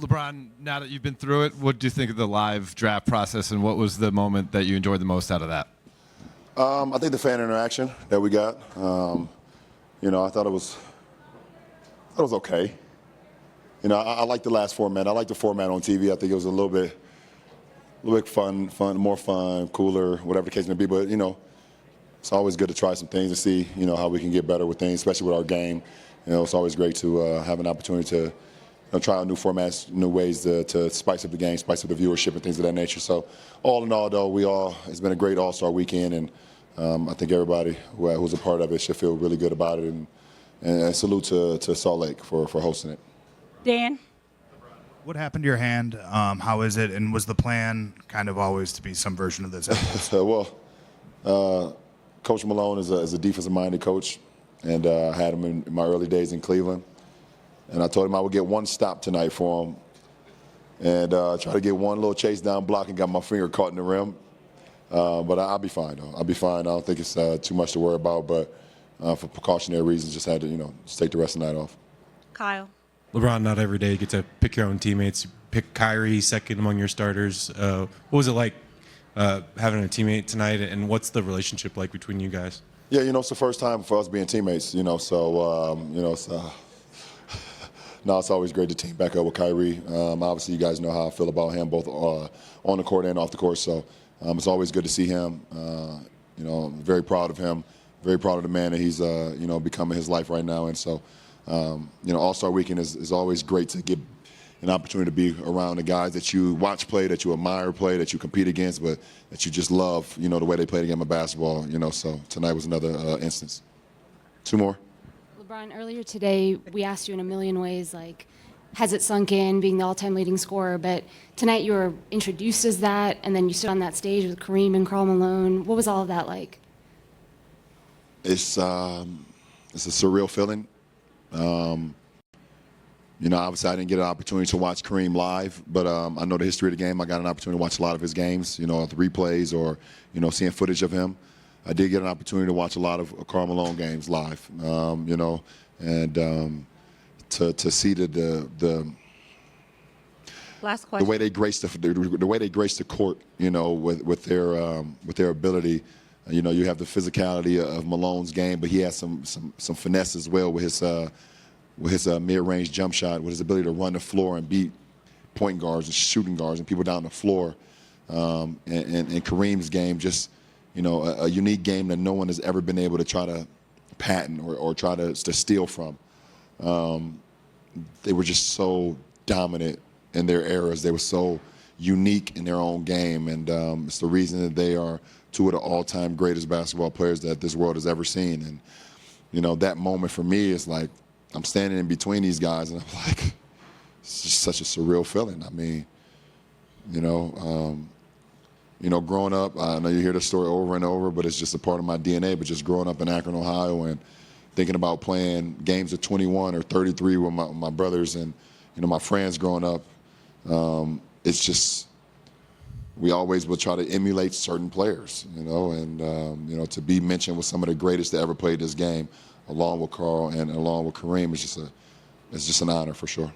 LeBron, now that you've been through it, what do you think of the live draft process, and what was the moment that you enjoyed the most out of that? I think the fan interaction that we got, I thought it was okay. I like the last format. I like the format on TV. I think it was a little bit fun, more fun, cooler, whatever the case may be. But, it's always good to try some things and see, how we can get better with things, especially with our game. It's always great to have an opportunity to try out new formats, new ways to spice up the game, spice up the viewership and things of that nature. So all in all, though, it's been a great All-Star weekend, and I think everybody who's a part of it should feel really good about it. And salute to Salt Lake for hosting it. Dan? What happened to your hand? How is it? And was the plan kind of always to be some version of this? Coach Malone is a defensive-minded coach, and I had him in my early days in Cleveland. And I told him I would get one stop tonight for him, and try to get one little chase down block and got my finger caught in the rim. But I'll be fine, though. I'll be fine. I don't think it's too much to worry about, but for precautionary reasons, just had to, just take the rest of the night off. Kyle? LeBron, not every day you get to pick your own teammates. You pick Kyrie second among your starters. What was it like having a teammate tonight, and what's the relationship like between you guys? Yeah, it's the first time for us being teammates, no, it's always great to team back up with Kyrie. Obviously, you guys know how I feel about him, both on the court and off the court. So it's always good to see him. Very proud of him. Very proud of the man that he's, becoming his life right now. And so, All-Star Weekend is always great to get an opportunity to be around the guys that you watch play, that you admire play, that you compete against, but that you just love, the way they play the game of basketball. So tonight was another instance. Two more. LeBron, earlier today, we asked you in a million ways, has it sunk in being the all-time leading scorer? But tonight you were introduced as that, and then you stood on that stage with Kareem and Karl Malone. What was all of that like? It's a surreal feeling. Obviously I didn't get an opportunity to watch Kareem live, but I know the history of the game. I got an opportunity to watch a lot of his games, the replays or, seeing footage of him. I did get an opportunity to watch a lot of Karl Malone games live, and to see the Last question. the way they grace the court, with their ability. You have the physicality of Malone's game, but he has some finesse as well with his mid-range jump shot, with his ability to run the floor and beat point guards and shooting guards and people down the floor. And Kareem's game, just a unique game that no one has ever been able to try to patent or try to steal from. They were just so dominant in their eras. They were so unique in their own game, and it's the reason that they are two of the all-time greatest basketball players that this world has ever seen. And that moment for me is like I'm standing in between these guys, and I'm like, it's just such a surreal feeling. I mean, growing up, I know you hear this story over and over, but it's just a part of my DNA. But just growing up in Akron, Ohio, and thinking about playing games of 21 or 33 with my brothers and my friends growing up, it's just we always will try to emulate certain players, and to be mentioned with some of the greatest that ever played this game, along with Karl and along with Kareem, it's just an honor for sure.